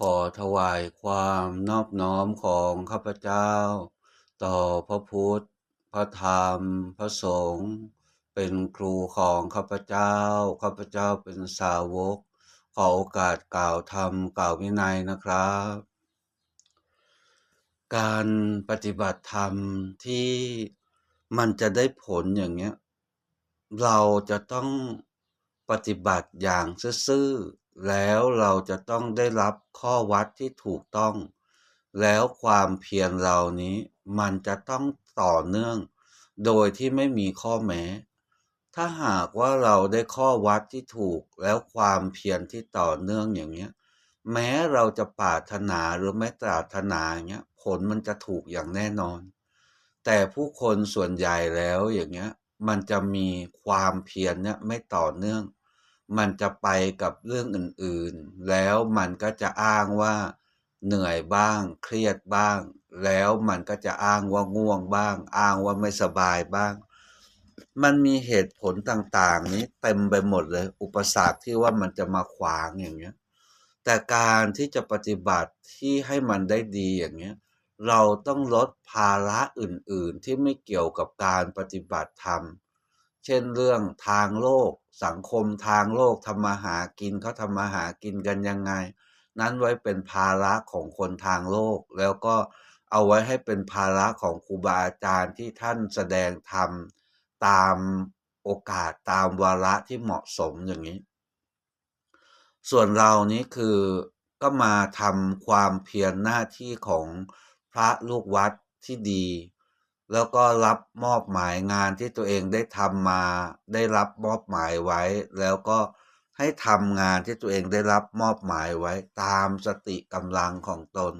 ขอถวายความนอบน้อมของข้าพเจ้าต่อพระพุทธพระธรรมพระสงฆ์เป็นครูของข้าพเจ้าข้าพเจ้าเป็นสาวกขอโอกาสกล่าวธรรมกล่าววินัยนะครับการปฏิบัติธรรมที่มันจะได้ผลอย่างเงี้ยเราจะต้องปฏิบัติอย่างซื่อๆแล้วเราจะต้องได้รับข้อวัดที่ถูกต้องแล้วความเพียรเรานี้มันจะต้องต่อเนื่องโดยที่ไม่มีข้อแม้ถ้าหากว่าเราได้ข้อวัดที่ถูกแล้วความเพียรที่ต่อเนื่องอย่างเงี้ยแม้เราจะปรารถนาหรือไม่ปรารถนาอย่างเงี้ยผลมันจะถูกอย่างแน่นอนแต่ผู้คนส่วนใหญ่แล้วอย่างเงี้ยมันจะมีความเพียรเนี่ยไม่ต่อเนื่องมันจะไปกับเรื่องอื่นๆแล้วมันก็จะอ้างว่าเหนื่อยบ้างเครียดบ้างแล้วมันก็จะอ้างว่าง่วงบ้างอ้างว่าไม่สบายบ้างมันมีเหตุผลต่างๆนี้เต็มไปหมดเลยอุปสรรคที่ว่ามันจะมาขวางอย่างเงี้ยแต่การที่จะปฏิบัติที่ให้มันได้ดีอย่างเงี้ยเราต้องลดภาระอื่นๆที่ไม่เกี่ยวกับการปฏิบัติธรรมเช่นเรื่องทางโลกสังคมทางโลกทำมาหากินเขาทำมาหากินกันยังไงนั้นไว้เป็นภาระของคนทางโลกแล้วก็เอาไว้ให้เป็นภาระของครูบาอาจารย์ที่ท่านแสดงธรรมตามโอกาสตามวาระที่เหมาะสมอย่างนี้ ส่วนเรานี้คือก็มาทำความเพียรหน้าที่ของพระลูกวัดที่ดีแล้วก็รับมอบหมายงานที่ตัวเองได้ทำมาได้รับมอบหมายไว้แล้วก็ให้ทำงานที่ตัวเองได้รับมอบหมายไว้ตามสติกำลังของตน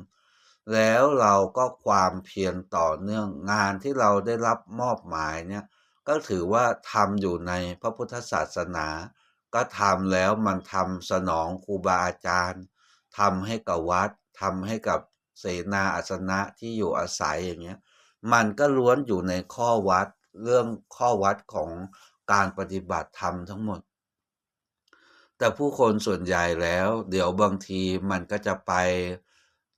แล้วเราก็ความเพียรต่อเนื่องงานที่เราได้รับมอบหมายเนี่ยก็ถือว่าทำอยู่ในพระพุทธศาสนา ก็ทำแล้วมันทำสนองครูบาอาจารย์ทำให้กับวัดทำให้กับเสนาอาสนะที่อยู่อาศัยอย่างเงี้ยมันก็ล้วนอยู่ในข้อวัดเรื่องข้อวัดของการปฏิบัติธรรมทั้งหมดแต่ผู้คนส่วนใหญ่แล้วเดี๋ยวบางทีมันก็จะไป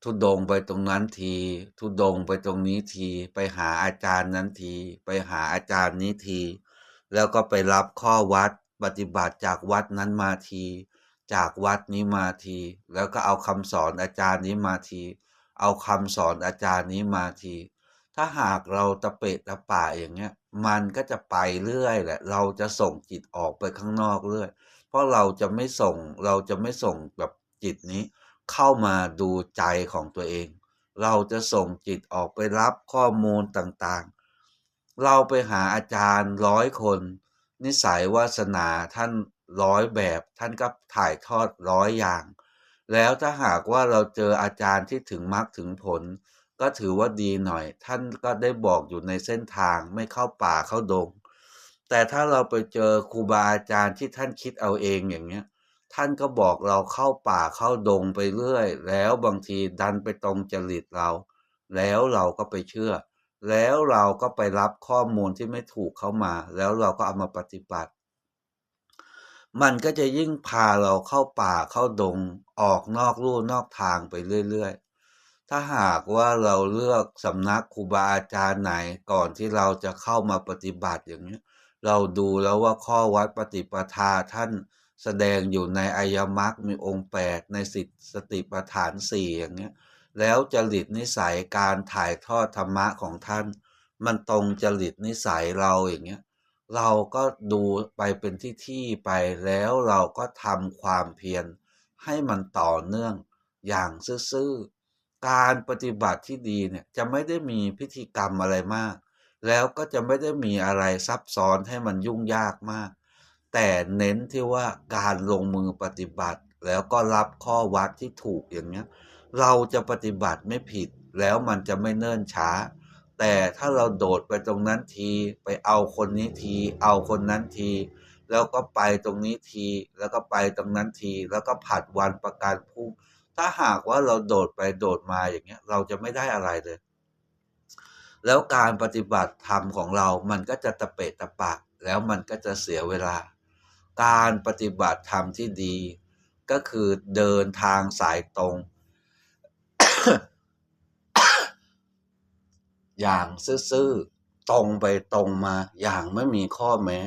ธุดงค์ไปตรงนั้นทีธุดงค์ไปตรงนี้ทีไปหาอาจารย์นั้นทีไปหาอาจารย์นี้ทีแล้วก็ไปรับข้อวัดปฏิบัติจากวัดนั้นมาทีจากวัดนี้มาทีแล้วก็เอาคำสอนอาจารย์นี้มาทีเอาคำสอนอาจารย์นี้มาทีถ้าหากเราตะเปะตะป่าอย่างเงี้ยมันก็จะไปเรื่อยแหละเราจะส่งจิตออกไปข้างนอกเรื่อย เพราะเราจะไม่ส่งแบบจิตนี้เข้ามาดูใจของตัวเองเราจะส่งจิตออกไปรับข้อมูลต่างๆเราไปหาอาจารย์ร้อยคนนิสัยวาสนาท่านร้อยแบบท่านก็ถ่ายทอดร้อยอย่างแล้วถ้าหากว่าเราเจออาจารย์ที่ถึงมรรคถึงผลก็ถือว่าดีหน่อยท่านก็ได้บอกอยู่ในเส้นทางไม่เข้าป่าเข้าดง แต่ถ้าเราไปเจอครูบาอาจารย์ที่ท่านคิดเอาเองอย่างเงี้ยท่านก็บอกเราเข้าป่าเข้าดงไปเรื่อยแล้วบางทีดันไปตรงจริตเราแล้วเราก็ไปเชื่อแล้วเราก็ไปรับข้อมูลที่ไม่ถูกเข้ามาแล้วเราก็เอามาปฏิบัติ มันก็จะยิ่งพาเราเข้าป่าเข้าดงออกนอกลู่นอกทางไปเรื่อยๆถ้าหากว่าเราเลือกสำนักครูบาอาจารย์ไหนก่อนที่เราจะเข้ามาปฏิบัติอย่างเนี้ยเราดูแล้วว่าข้อวัดปฏิปทาท่านแสดงอยู่ในอริยมรรคมีองค์แปดในสติปัฏฐานสี่อย่างเงี้ยแล้วจริตนิสัยการถ่ายทอดธรรมะของท่านมันตรงจริตนิสัยเราอย่างเงี้ย เราก็ดูไปเป็นที่ไปแล้วเราก็ทำความเพียรให้มันต่อเนื่องอย่างซื่อๆการปฏิบัติที่ดีเนี่ยจะไม่ได้มีพิธีกรรมอะไรมากแล้วก็จะไม่ได้มีอะไรซับซ้อนให้มันยุ่งยากมากแต่เน้นที่ว่าการลงมือปฏิบัติแล้วก็รับข้อวัดที่ถูกอย่างเงี้ยเราจะปฏิบัติไม่ผิดแล้วมันจะไม่เนิ่นช้า แต่ถ้าเราโดดไปตรงนั้นทีไปเอาคนนี้ทีเอาคนนั้นทีแล้วก็ไปตรงนี้ทีแล้วก็ไปตรงนั้นทีแล้วก็ผัดวันประกันพรุ่งถ้าหากว่าเราโดดไปโดดมาอย่างเงี้ยเราจะไม่ได้อะไรเลยแล้วการปฏิบัติธรรมของเรามันก็จะตะเปะตะปะแล้วมันก็จะเสียเวลาการปฏิบัติธรรมที่ดีก็คือเดินทางสายตรง อย่างซื่อๆตรงไปตรงมาอย่างไม่มีข้อแม้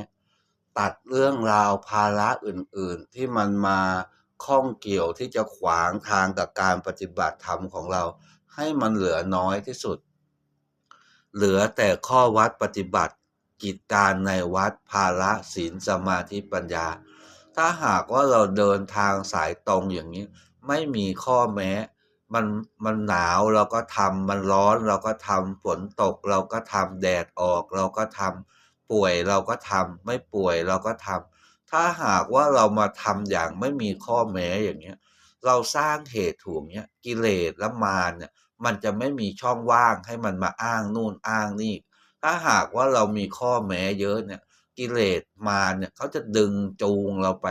ตัดเรื่องราวภาระอื่นๆที่มันมาข้องเกี่ยวที่จะขวางทางกับการปฏิบัติธรรมของเราให้มันเหลือน้อยที่สุดเหลือแต่ข้อวัดปฏิบัติกิจการในวัดภาระศีลสมาธิปัญญาถ้าหากว่าเราเดินทางสายตรงอย่างนี้ไม่มีข้อแม้มันมันหนาวเราก็ทำมันร้อนเราก็ทำฝนตกเราก็ทำแดดออกเราก็ทำป่วยเราก็ทำไม่ป่วยเราก็ทำถ้าหากว่าเรามาทำอย่างไม่มีข้อแม้อย่างเงี้ยเราสร้างเหตุถูกเนี้ยกิเลสและมารเนี่ยมันจะไม่มีช่องว่างให้มันมาอ้างนู่นอ้างนี่ถ้าหากว่าเรามีข้อแม้เยอะเนี่ยกิเลสมารเนี่ยเขาจะดึงจูงเราไป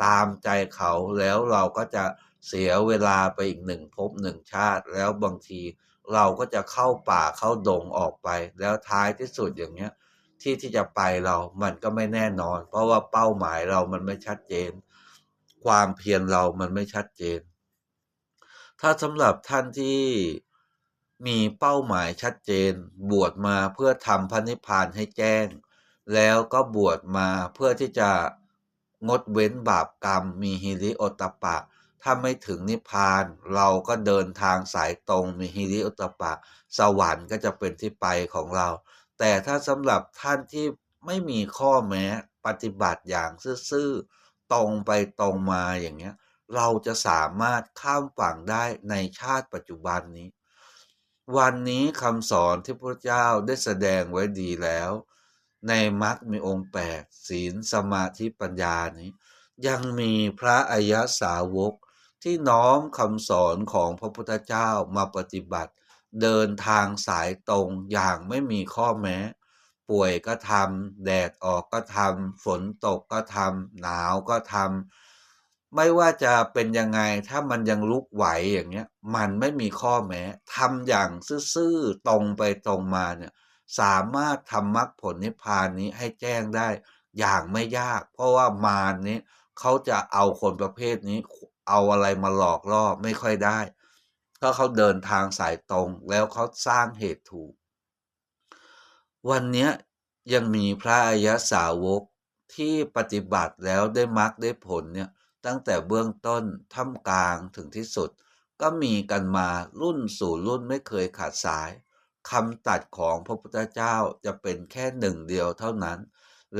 ตามใจเขาแล้วเราก็จะเสียเวลาไปอีกหนึ่งภพหนึ่งชาติแล้วบางทีเราก็จะเข้าป่าเข้าดงออกไปแล้วท้ายที่สุดอย่างเงี้ยที่จะไปเรามันก็ไม่แน่นอนเพราะว่าเป้าหมายเรามันไม่ชัดเจนความเพียรเรามันไม่ชัดเจนถ้าสำหรับท่านที่มีเป้าหมายชัดเจนบวชมาเพื่อทำพระนิพพานให้แจ้งแล้วก็บวชมาเพื่อที่จะงดเว้นบาปกรรมมีหิริโอตตัปปะถ้าไม่ถึงนิพพานเราก็เดินทางสายตรงมีหิริโอตตัปปะสวรรค์ก็จะเป็นที่ไปของเราแต่ถ้าสำหรับท่านที่ไม่มีข้อแม้ปฏิบัติอย่างซื่อๆตรงไปตรงมาอย่างเงี้ยเราจะสามารถข้ามฝั่งได้ในชาติปัจจุบันนี้วันนี้คำสอนที่พระเจ้าได้แสดงไว้ดีแล้วในมรรคมีองค์8ศีลสมาธิปัญญานี้ยังมีพระอริยสาวกที่น้อมคำสอนของพระพุทธเจ้ามาปฏิบัติเดินทางสายตรงอย่างไม่มีข้อแม้ป่วยก็ทำแดดออกก็ทำฝนตกก็ทำหนาวก็ทำไม่ว่าจะเป็นยังไงถ้ามันยังลุกไหวอย่างเงี้ยมันไม่มีข้อแม้ทำอย่างซื่อๆตรงไปตรงมาเนี่ยสามารถทำมรรคผลนิพพานนี้ให้แจ้งได้อย่างไม่ยากเพราะว่ามารนี้เขาจะเอาคนประเภทนี้เอาอะไรมาหลอกล่อไม่ค่อยได้เพราะเขาเดินทางสายตรงแล้วเขาสร้างเหตุถูกวันเนี้ยยังมีพระอริยสาวกที่ปฏิบัติแล้วได้มรรคได้ผลเนี่ยตั้งแต่เบื้องต้นท่ามกลางถึงที่สุดก็มีกันมารุ่นสู่รุ่นไม่เคยขาดสายคำตัดของพระพุทธเจ้าจะเป็นแค่หนึ่งเดียวเท่านั้น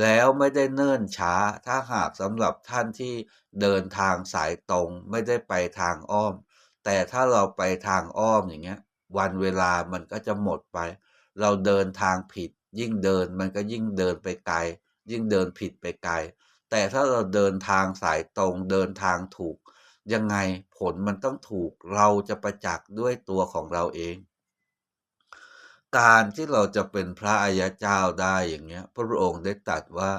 แล้วไม่ได้เนิ่นช้าถ้าหากสำหรับท่านที่เดินทางสายตรงไม่ได้ไปทางอ้อมแต่ถ้าเราไปทางอ้อมอย่างเงี้ยวันเวลามันก็จะหมดไปเราเดินทางผิดยิ่งเดินมันก็ยิ่งเดินไปไกลยิ่งเดินผิดไปไกลแต่ถ้าเราเดินทางสายตรงเดินทางถูกยังไงผลมันต้องถูกเราจะประจักษ์ด้วยตัวของเราเองการที่เราจะเป็นพระอริยเจ้าได้อย่างเงี้ยพระองค์ได้ตรัสว่า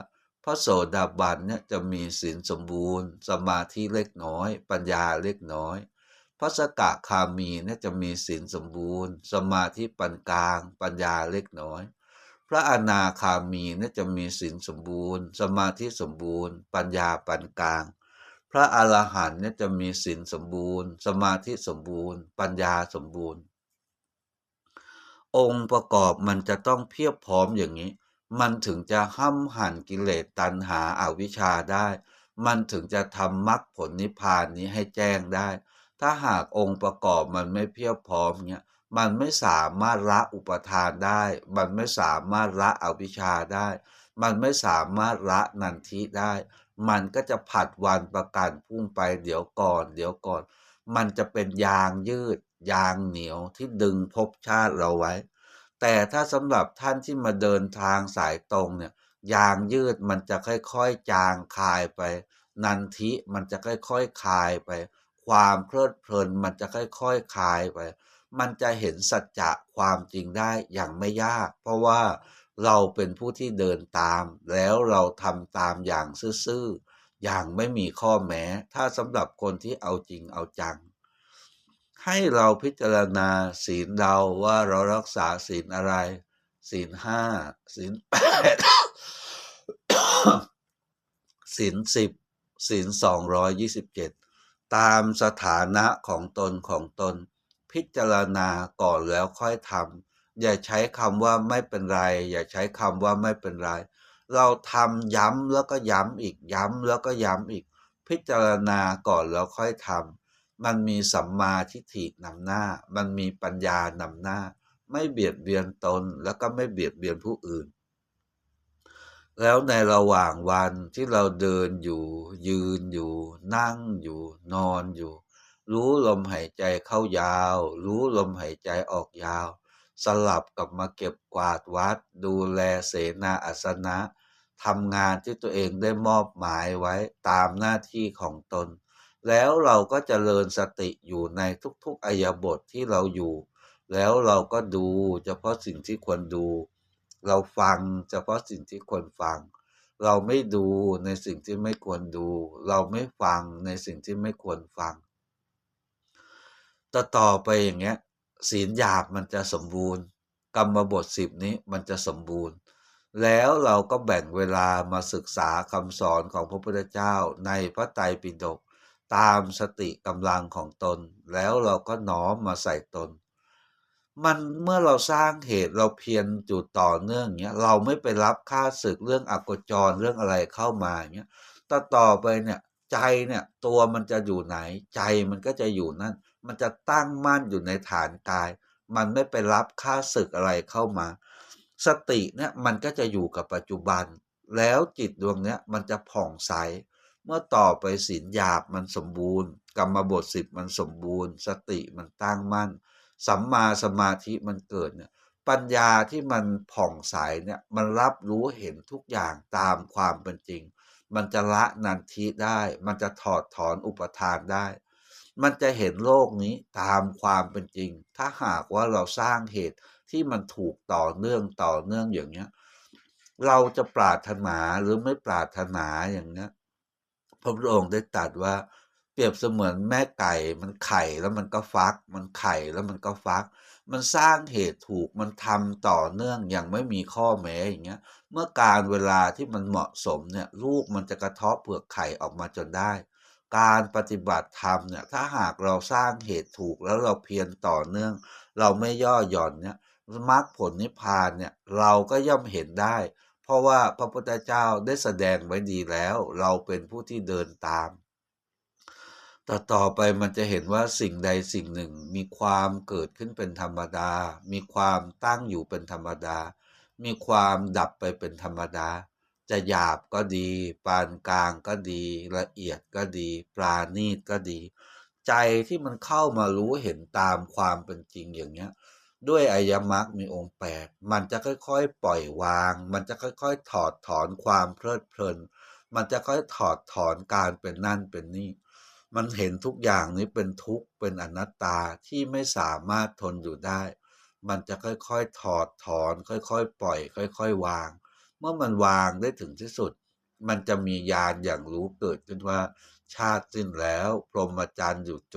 พระโสดาบันเนี่ยจะมีศีลสมบูรณ์สมาธิเล็กน้อยปัญญาเล็กน้อยพระสกทามีเนี่ยจะมีศีลสมบูรณ์สมาธิปานกลางปัญญาเล็กน้อยพระอนาคามีเนี่ยจะมีศีลสมบูรณ์สมาธิสมบูรณ์ปัญญาปานกลางพระอรหันต์เนี่ยจะมีศีลสมบูรณ์สมาธิสมบูรณ์ปัญญาสมบูรณ์องค์ประกอบมันจะต้องเพียบพร้อมอย่างนี้มันถึงจะห้ำหั่นกิเลสตัณหาอาวิชชาได้มันถึงจะทำมรรคผลนิพพานนี้ให้แจ้งได้ถ้าหากองค์ประกอบมันไม่เพียบพร้อมเนี่ยมันไม่สามารถละอุปทานได้มันไม่สามารถละอวิชชาได้มันไม่สามารถละนันทิได้มันก็จะผัดวันประกันพรุ่งไปเดี๋ยวก่อนเดี๋ยวก่อนมันจะเป็นยางยืดยางเหนียวที่ดึงภพชาติเราไว้แต่ถ้าสำหรับท่านที่มาเดินทางสายตรงเนี่ยยางยืดมันจะค่อยๆจางคายไปนันทิมันจะค่อยๆคายไปความเพลิดเพลินมันจะค่อยๆคายไปมันจะเห็นสัจจะความจริงได้อย่างไม่ยากเพราะว่าเราเป็นผู้ที่เดินตามแล้วเราทำตามอย่างซื่อๆอย่างไม่มีข้อแม้ถ้าสำหรับคนที่เอาจริงเอาจังให้เราพิจารณาศีลเราว่าเรารักษาศีลอะไรศีลห้าศีลแปดศีล10ศีล227ตามสถานะของตน พิจารณาก่อนแล้วค่อยทำอย่าใช้คำว่าไม่เป็นไรอย่าใช้คำว่าไม่เป็นไรเราทำย้ำแล้วก็ย้ำอีกย้ำแล้วก็ย้ำอีกพิจารณาก่อนแล้วค่อยทำมันมีสัมมาทิฏฐินำหน้ามันมีปัญญานำหน้าไม่เบียดเบียนตนแล้วก็ไม่เบียดเบียนผู้อื่นแล้วในระหว่างวันที่เราเดินอยู่ยืนอยู่นั่งอยู่นอนอยู่รู้ลมหายใจเข้ายาวรู้ลมหายใจออกยาวสลับกับมาเก็บกวาดวัดดูแลเสนาอาสนะทำงานที่ตัวเองได้มอบหมายไว้ตามหน้าที่ของตนแล้วเราก็เจริญสติอยู่ในทุกๆอิริยาบถที่เราอยู่แล้วเราก็ดูเฉพาะสิ่งที่ควรดูเราฟังเฉพาะสิ่งที่ควรฟังเราไม่ดูในสิ่งที่ไม่ควรดูเราไม่ฟังในสิ่งที่ไม่ควรฟังต่อไปอย่างเงี้ยศีลหยาบมันจะสมบูรณ์กรรมบท10นี้มันจะสมบูรณ์แล้วเราก็แบ่งเวลามาศึกษาคำสอนของพระพุทธเจ้าในพระไตรปิฎกตามสติกำลังของตนแล้วเราก็น้อมมาใส่ตนมันเมื่อเราสร้างเหตุเราเพียรอยู่ต่อเนื่องเงี้ยเราไม่ไปรับค่าศึกเรื่องอโคจรเรื่องอะไรเข้ามาเงี้ยต่อไปเนี่ยใจเนี่ยตัวมันจะอยู่ไหนใจมันก็จะอยู่นั่นมันจะตั้งมั่นอยู่ในฐานกายมันไม่ไปรับค่าศึกอะไรเข้ามาสติเนี่ยมันก็จะอยู่กับปัจจุบันแล้วจิตดวงเนี้ยมันจะผ่องใสเมื่อต่อไปศีลหยาบมันสมบูรณ์กรรมบท10มันสมบูรณ์สติมันตั้งมั่นสัมมาสมาธิมันเกิดเนี่ยปัญญาที่มันผ่องใสเนี่ยมันรับรู้เห็นทุกอย่างตามความเป็นจริงมันจะละนันทิได้มันจะถอดถอนอุปทานได้มันจะเห็นโลกนี้ตามความเป็นจริงถ้าหากว่าเราสร้างเหตุที่มันถูกต่อเนื่องอย่างเงี้ยเราจะปรารถนาหรือไม่ปรารถนาอย่างเงี้ยพระพุทธองค์ได้ตรัสว่าเปรียบเสมือนแม่ไก่มันไข่แล้วมันก็ฟักมันไข่แล้วมันก็ฟักมันสร้างเหตุถูกมันทำต่อเนื่องอย่างไม่มีข้อแม้อย่างเงี้ยเมื่อการเวลาที่มันเหมาะสมเนี่ยลูกมันจะกระเทาะเปลือกไข่ออกมาจนได้การปฏิบัติธรรมเนี่ยถ้าหากเราสร้างเหตุถูกแล้วเราเพียรต่อเนื่องเราไม่ย่อหย่อนเนี่ยมรรคผลนิพพานเนี่ยเราก็ย่อมเห็นได้ เพราะว่าพระพุทธเจ้าได้แสดงไว้ดีแล้วเราเป็นผู้ที่เดินตามต่อไปมันจะเห็นว่าสิ่งใดสิ่งหนึ่งมีความเกิดขึ้นเป็นธรรมดามีความตั้งอยู่เป็นธรรมดามีความดับไปเป็นธรรมดาจะหยาบก็ดีปานกลางก็ดีละเอียดก็ดีปราณีตก็ดีใจที่มันเข้ามารู้เห็นตามความเป็นจริงอย่างเงี้ยด้วยอริยมรรคมีองค์8มันจะค่อยๆปล่อยวางมันจะค่อยๆถอดถอนความเพลิดเพลินมันจะค่อยถอดถอนการเป็นนั่นเป็นนี่มันเห็นทุกอย่างนี้เป็นทุกข์เป็นอนัตตาที่ไม่สามารถทนอยู่ได้มันจะค่อยๆถอดถอนค่อยๆปล่อยค่อยๆวางเมื่อมันวางได้ถึงที่สุดมันจะมีญาณอย่างรู้เกิดขึ้นว่าชาติสิ้นแล้วพรหมจรรย์อยู่จบ